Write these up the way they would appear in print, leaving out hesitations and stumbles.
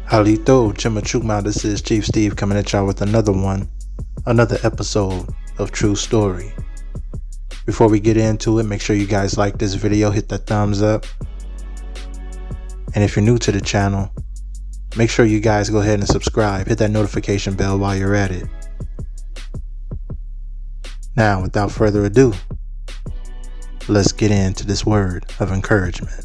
Halito Chimachukma, this is Chief Steve coming at y'all with another episode of True Story. Before we get into it, make sure you guys like this video, hit that thumbs up. And if you're new to the channel, make sure you guys go ahead and subscribe, hit that notification bell while you're at it. Now, without further ado, let's get into this word of encouragement.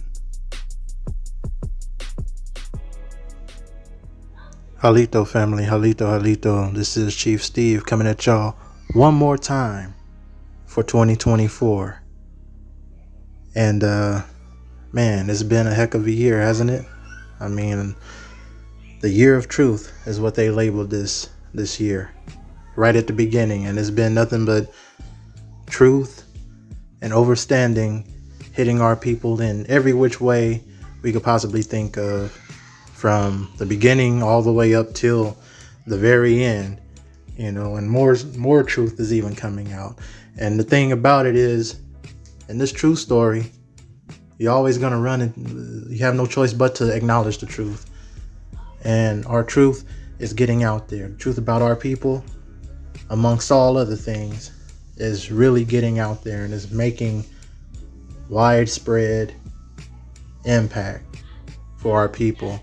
Halito family, Halito. This is Chief Steve coming at y'all one more time for 2024. And man, it's been a heck of a year, hasn't it? I mean, the year of truth is what they labeled this year, right at the beginning, and it's been nothing but truth and overstanding hitting our people in every which way we could possibly think of, from the beginning all the way up till the very end, and more truth is even coming out. And the thing about it is, in this true story, you're always going to run it. You have no choice but to acknowledge the truth. And our truth is getting out there. The truth about our people, amongst all other things, is really getting out there and is making widespread impact for our people.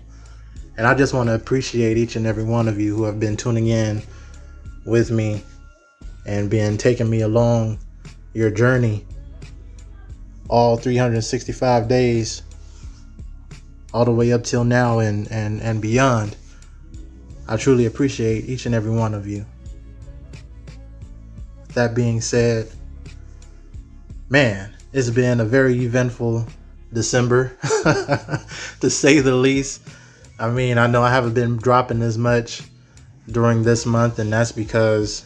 And I just want to appreciate each and every one of you who have been tuning in with me and been taking me along your journey all 365 days, all the way up till now and beyond. I truly appreciate each and every one of you. That being said, man, it's been a very eventful December, to say the least. I mean, I know I haven't been dropping as much during this month, and that's because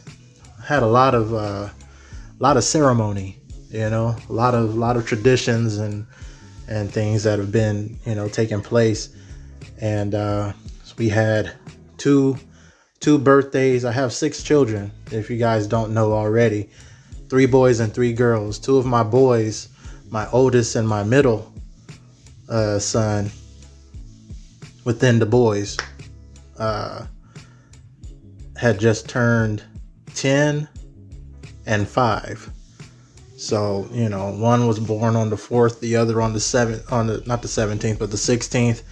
I had a lot of ceremony, a lot of traditions and things that have been, taking place. And we had two birthdays. I have 6 children, if you guys don't know already. 3 boys and 3 girls. 2 of my boys, my oldest and my middle son, within the boys, had just turned 10 and 5. So, one was born on the 4th, the other on the 7th, not the 17th, but the 16th.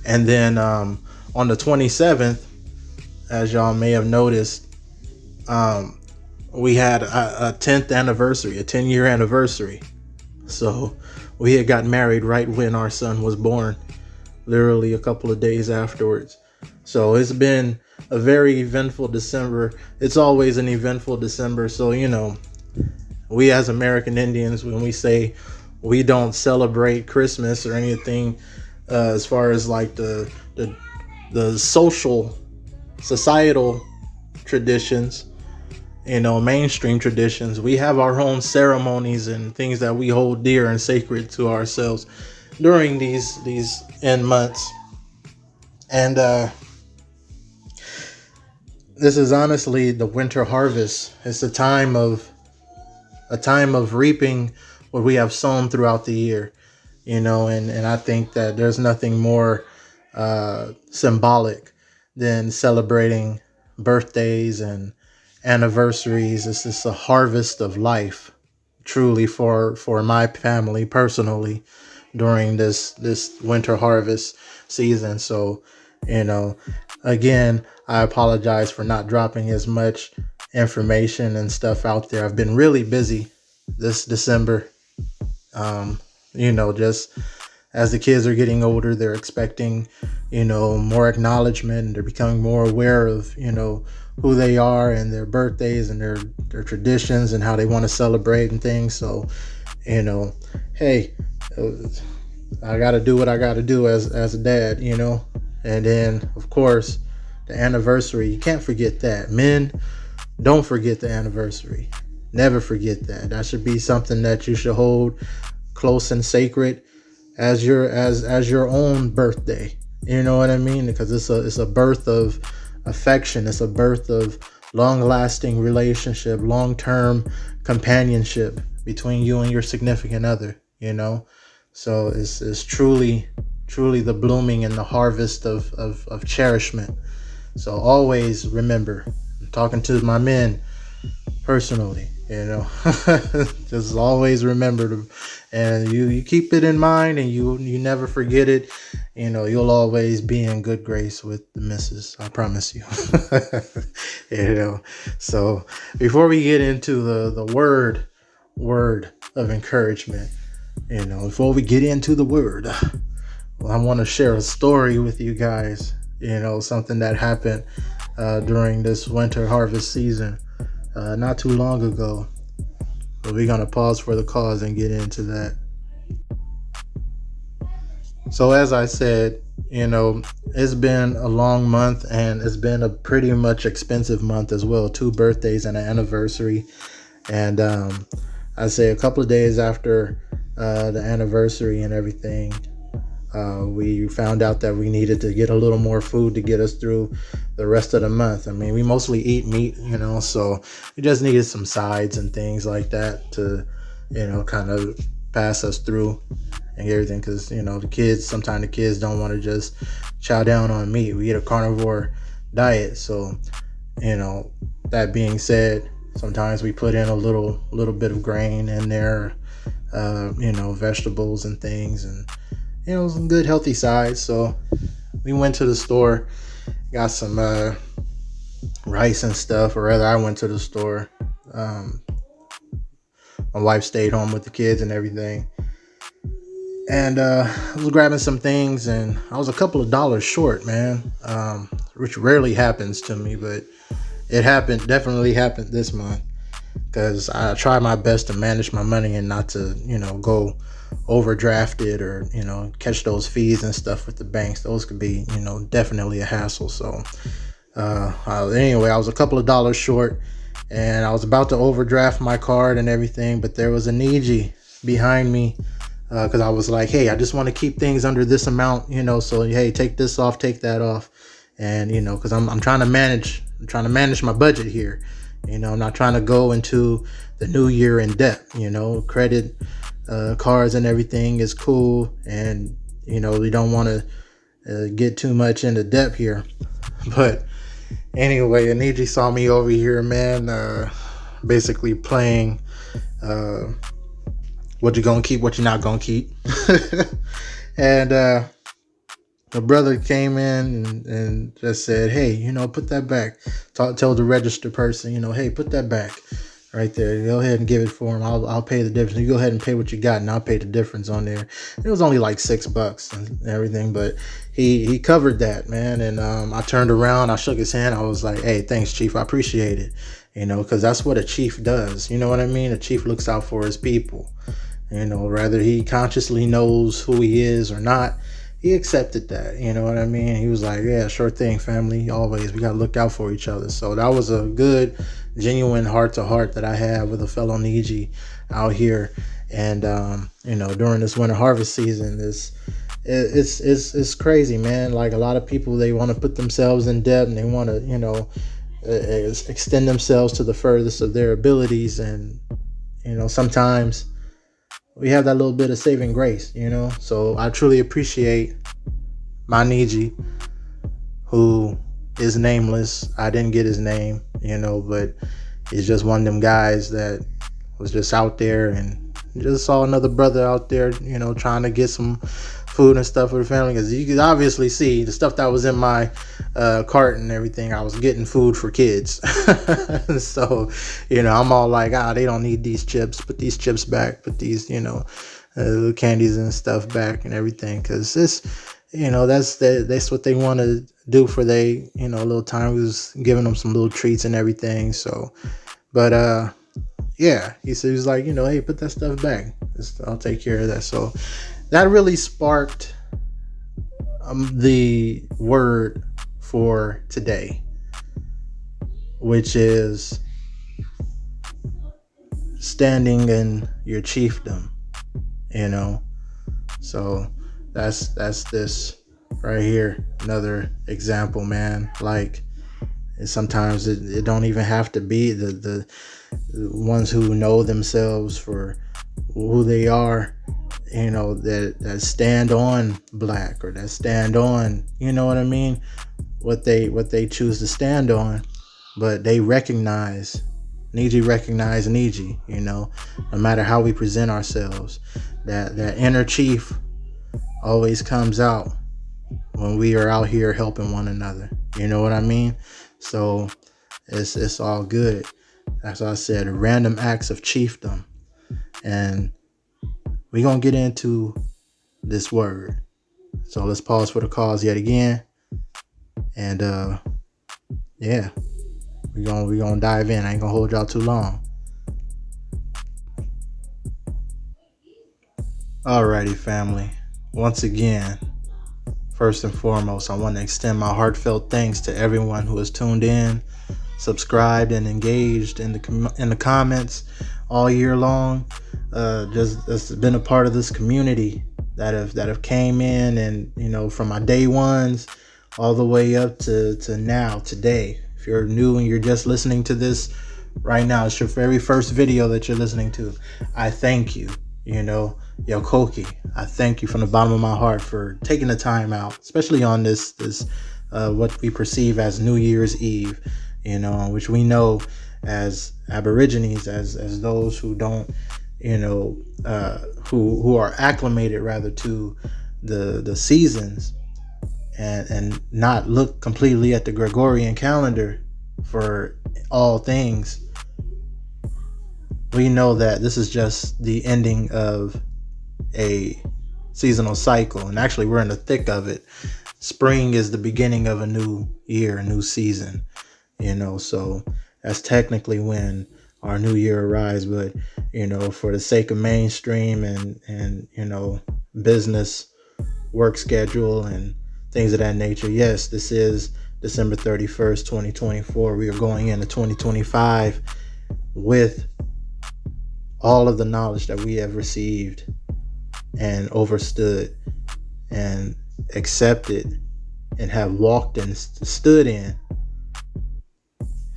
And then on the 27th, as y'all may have noticed, we had a 10th anniversary, a 10-year anniversary. So we had got married right when our son was born, literally a couple of days afterwards. So it's been a very eventful December. It's always an eventful December. So, we as American Indians, when we say we don't celebrate Christmas or anything, as far as like the societal traditions, mainstream traditions, we have our own ceremonies and things that we hold dear and sacred to ourselves during these end months. And this is honestly the winter harvest. It's a time of reaping what we have sown throughout the year, and I think that there's nothing more symbolic than celebrating birthdays and anniversaries. It's just a harvest of life, truly, for my family personally, during this winter harvest season. So, again, I apologize for not dropping as much information and stuff out there. I've been really busy this December. Just as the kids are getting older, they're expecting, more acknowledgement, and they're becoming more aware of, who they are and their birthdays and their traditions and how they want to celebrate and things. So, hey, I got to do what I got to do as a dad, and then of course the anniversary, you can't forget that. Men, don't forget the anniversary. Never forget that. That should be something that you should hold close and sacred as your own birthday. You know what I mean? Because it's a birth of affection. It's a birth of long-lasting relationship, long-term companionship between you and your significant other. So it's truly truly the blooming and the harvest of cherishment. So always remember, I'm talking to my men personally, just always remember to, and you keep it in mind, and you never forget it. You'll always be in good grace with the missus, I promise you. you know so before we get into the word of encouragement, before we get into the word, well, I want to share a story with you guys. Something that happened during this winter harvest season not too long ago. But we're going to pause for the cause and get into that. So as I said, it's been a long month, and it's been a pretty much expensive month as well. 2 birthdays and an anniversary. And I say a couple of days after the anniversary and everything, we found out that we needed to get a little more food to get us through the rest of the month. I mean, we mostly eat meat, so we just needed some sides and things like that to, kind of pass us through and everything. Because, sometimes the kids don't want to just chow down on meat. We eat a carnivore diet. So, that being said, sometimes we put in a little bit of grain in there, vegetables and things, and some good healthy sides. So we went to the store, got some rice and stuff, or rather I went to the store. My wife stayed home with the kids and everything. And I was grabbing some things, and I was a couple of dollars short, man, which rarely happens to me, but it definitely happened this month, because I try my best to manage my money and not to, go overdrafted or, catch those fees and stuff with the banks. Those could be, definitely a hassle. So anyway, I was a couple of dollars short, and I was about to overdraft my card and everything, but there was a Niji behind me, because I was like, hey, I just want to keep things under this amount, so hey, take this off, take that off. And because I'm trying to manage my budget here. I'm not trying to go into the new year in debt. Credit cards and everything is cool, and we don't want to get too much into debt here. But anyway, Aniji saw me over here, man, basically playing what you're gonna keep, what you're not gonna keep. And the brother came in and just said, hey, put that back. Tell the register person, hey, put that back right there. Go ahead and give it for him. I'll pay the difference. You go ahead and pay what you got, and I'll pay the difference on there. It was only like $6 and everything, but he covered that, man. And I turned around, I shook his hand. I was like, hey, thanks, Chief. I appreciate it. Because that's what a chief does. You know what I mean? A chief looks out for his people. Whether he consciously knows who he is or not, he accepted that. You know what I mean? He was like, yeah, sure thing, family. Always, we got to look out for each other. So that was a good, genuine heart-to-heart that I had with a fellow Niji out here. And, during this winter harvest season, it's crazy, man. Like, a lot of people, they want to put themselves in debt, and they want to, extend themselves to the furthest of their abilities. And, sometimes we have that little bit of saving grace, So I truly appreciate my Niji, who is nameless. I didn't get his name, but he's just one of them guys that was just out there and just saw another brother out there, trying to get some food and stuff for the family. Because you could obviously see the stuff that was in my cart and everything. I was getting food for kids. So, I'm all like, they don't need these chips. Put these chips back. Put these, candies and stuff back and everything. Because this, that's what they want to do for they, little time. We was giving them some little treats and everything. So, but yeah, he was like, hey, put that stuff back. I'll take care of that. So that really sparked the word for today, which is standing in your chiefdom. So that's this right here. Another example, man. Like, sometimes it don't even have to be the ones who know themselves for who they are. that stand on black, or that stand on, you know what I mean, what they choose to stand on, but they recognize Niji, no matter how we present ourselves. That inner chief always comes out when we are out here helping one another. You know what I mean? So it's all good. As I said, random acts of chiefdom. And we're going to get into this word. So let's pause for the cause yet again. And yeah, we're gonna dive in. I ain't gonna hold y'all too long. Alrighty, family. Once again, first and foremost, I want to extend my heartfelt thanks to everyone who has tuned in, subscribed, and engaged in the comments all year long. Just been a part of this community that have came in, and from my day ones all the way up to now, today. If you're new and you're just listening to this right now, it's your very first video that you're listening to, I thank you. Yo, Koki, I thank you from the bottom of my heart for taking the time out, especially on this what we perceive as New Year's Eve, which we know as Aborigines, as those who don't, who are acclimated rather to the seasons, and not look completely at the Gregorian calendar for all things. We know that this is just the ending of a seasonal cycle, and actually we're in the thick of it. Spring is the beginning of a new year, a new season, so that's technically when our new year arrives. But for the sake of mainstream and business work schedule and things of that nature, yes, this is December 31st, 2024. We are going into 2025 with all of the knowledge that we have received and overstood and accepted and have walked and stood in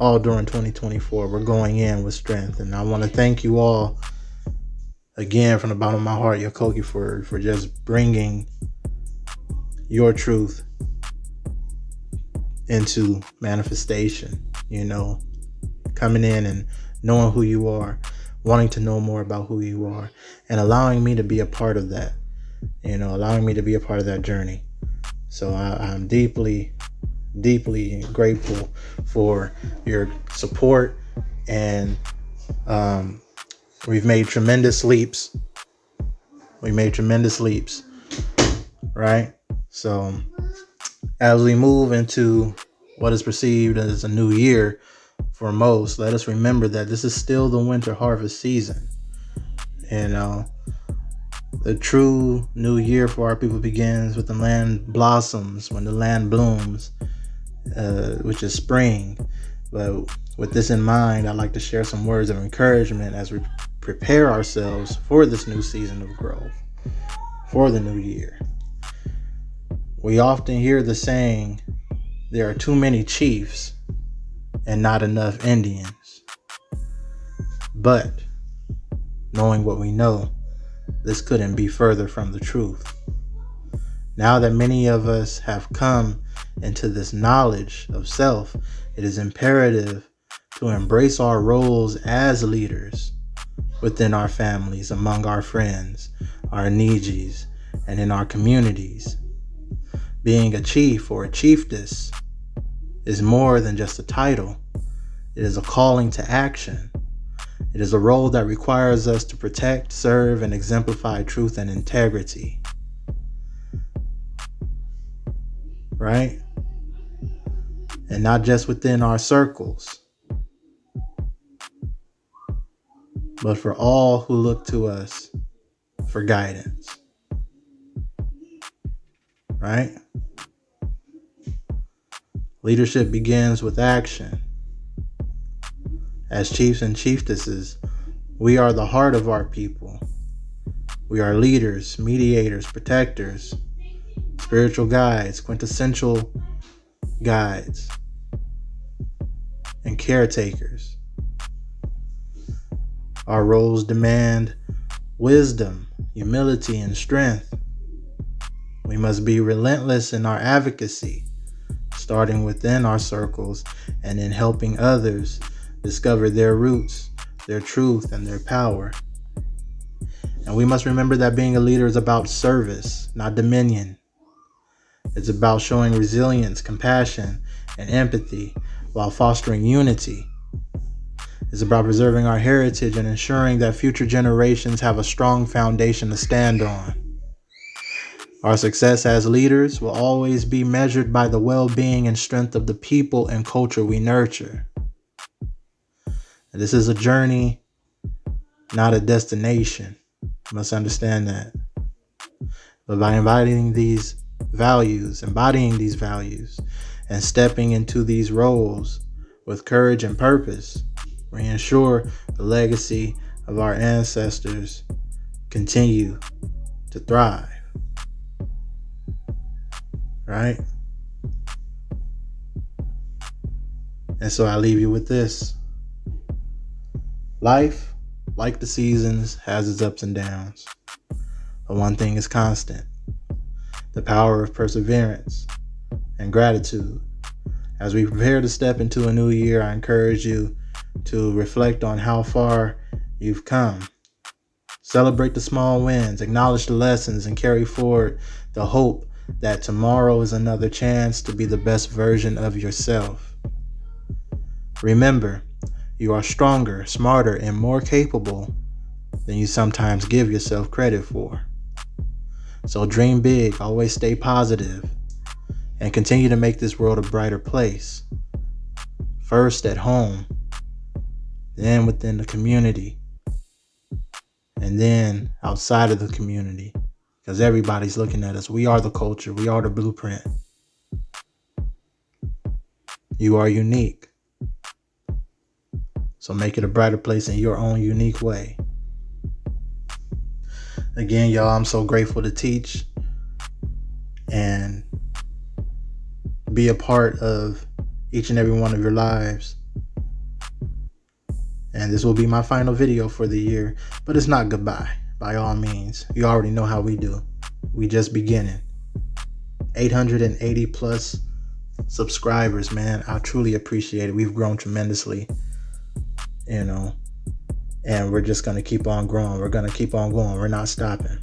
all during 2024. We're going in with strength, and I want to thank you all again from the bottom of my heart, Yokoki, for just bringing your truth into manifestation, coming in and knowing who you are, wanting to know more about who you are, and allowing me to be a part of that, allowing me to be a part of that journey. So I'm deeply, deeply grateful for your support, and we've made tremendous leaps. Right? So as we move into what is perceived as a new year for most, let us remember that this is still the winter harvest season. The true new year for our people begins with the land blossoms, when the land blooms, which is spring. But with this in mind, I'd like to share some words of encouragement as we prepare ourselves for this new season of growth, for the new year. We often hear the saying, there are too many chiefs and not enough Indians. But knowing what we know, this couldn't be further from the truth. Now that many of us have come into this knowledge of self, it is imperative to embrace our roles as leaders within our families, among our friends, our Nijis, and in our communities. Being a chief or a chiefess is more than just a title. It is a calling to action. It is a role that requires us to protect, serve, and exemplify truth and integrity. Right? And not just within our circles, but for all who look to us for guidance. Right? Leadership begins with action. As chiefs and chiefesses, we are the heart of our people. We are leaders, mediators, protectors, spiritual guides, quintessential guides, and caretakers. Our roles demand wisdom, humility, and strength. We must be relentless in our advocacy, starting within our circles and in helping others discover their roots, their truth, and their power. And we must remember that being a leader is about service, not dominion. It's about showing resilience, compassion, and empathy while fostering unity. It's about preserving our heritage and ensuring that future generations have a strong foundation to stand on. Our success as leaders will always be measured by the well-being and strength of the people and culture we nurture. And this is a journey, not a destination. You must understand that. But by embodying these values, and stepping into these roles with courage and purpose, we ensure the legacy of our ancestors continue to thrive. Right? And so I leave you with this. Life, like the seasons, has its ups and downs. But one thing is constant: the power of perseverance and gratitude. As we prepare to step into a new year, I encourage you to reflect on how far you've come. Celebrate the small wins, acknowledge the lessons, and carry forward the hope that tomorrow is another chance to be the best version of yourself. Remember, you are stronger, smarter, and more capable than you sometimes give yourself credit for. So dream big, always stay positive, and continue to make this world a brighter place. First at home, then within the community, and then outside of the community. Because everybody's looking at us. We are the culture. We are the blueprint. You are unique. So make it a brighter place in your own unique way. Again, y'all, I'm so grateful to teach and be a part of each and every one of your lives. And this will be my final video for the year, but it's not goodbye. By all means, you already know how we do. We just beginning. 880 plus subscribers, man. I truly appreciate it. We've grown tremendously, and we're just going to keep on growing. We're going to keep on going. We're not stopping.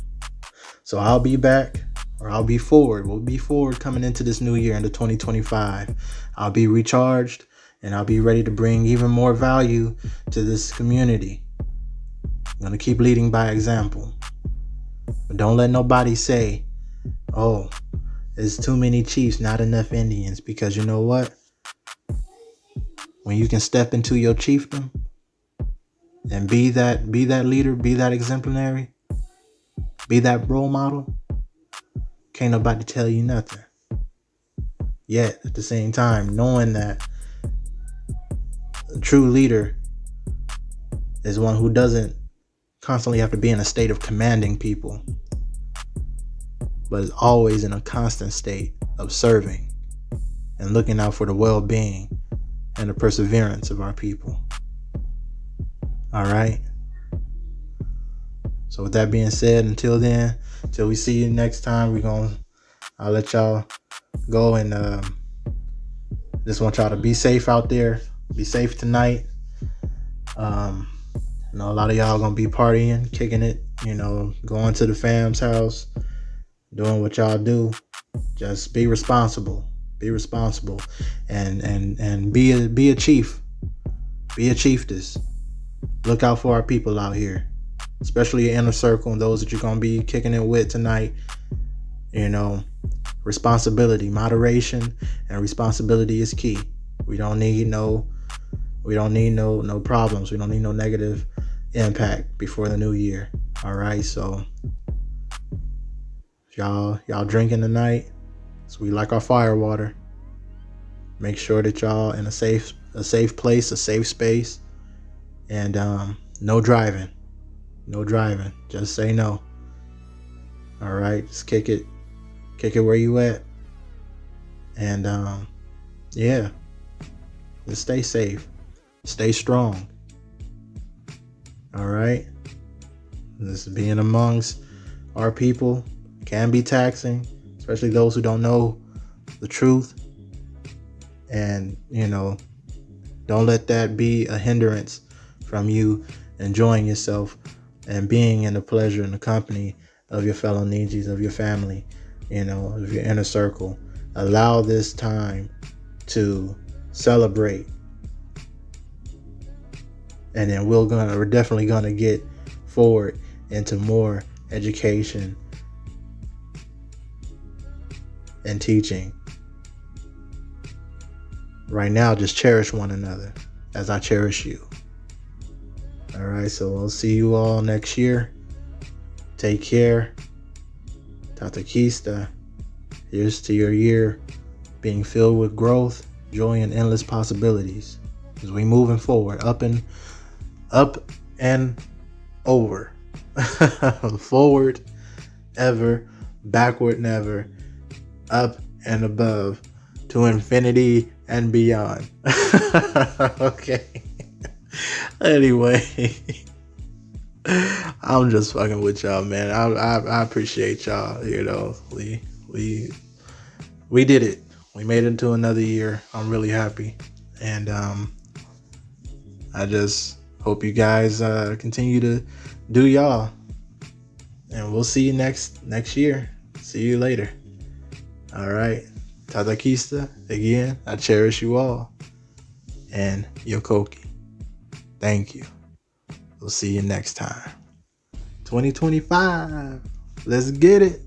So I'll be back, or I'll be forward. We'll be forward coming into this new year, into 2025. I'll be recharged, and I'll be ready to bring even more value to this community. I'm going to keep leading by example. But don't let nobody say, oh, there's too many chiefs, not enough Indians. Because you know what? When you can step into your chiefdom and be that leader, be that exemplary, be that role model, can't nobody tell you nothing. Yet, at the same time, knowing that a true leader is one who doesn't constantly have to be in a state of commanding people, but is always in a constant state of serving and looking out for the well-being and the perseverance of our people. All right. So with that being said, until then, till we see you next time, I'll let y'all go, and just want y'all to be safe out there. Be safe tonight. I know a lot of y'all gonna be partying, kicking it, going to the fam's house, doing what y'all do. Just be responsible. Be responsible, and be a chief. Be a chiefess. Look out for our people out here, especially your inner circle and those that you're gonna be kicking it with tonight. Responsibility, moderation, and responsibility is key. We don't need no problems. We don't need no negative impact before the new year. All right, so if y'all drinking tonight, so we like our fire water. Make sure that y'all in a safe place, a safe space, and no driving. Just say no. All right, just kick it where you at, and yeah, just stay safe, stay strong. All right, This being amongst our people can be taxing, especially those who don't know the truth. And, don't let that be a hindrance from you enjoying yourself and being in the pleasure and the company of your fellow Nijis, of your family, of your inner circle. Allow this time to celebrate. And then we're definitely gonna get forward into more education and teaching. Right now, just cherish one another as I cherish you. All right, so I'll see you all next year. Take care. Tata Kista. Here's to your year being filled with growth, joy, and endless possibilities as we moving forward, up and over. Forward ever, backward never, up and above, to infinity and beyond. Okay. Anyway, I'm just fucking with y'all, man. I appreciate y'all. We did it. We made it into another year. I'm really happy, and I just hope you guys continue to do y'all, and we'll see you next year. See you later. All right. Tadakista, again, I cherish you all. And Yokoki, thank you. We'll see you next time. 2025. Let's get it.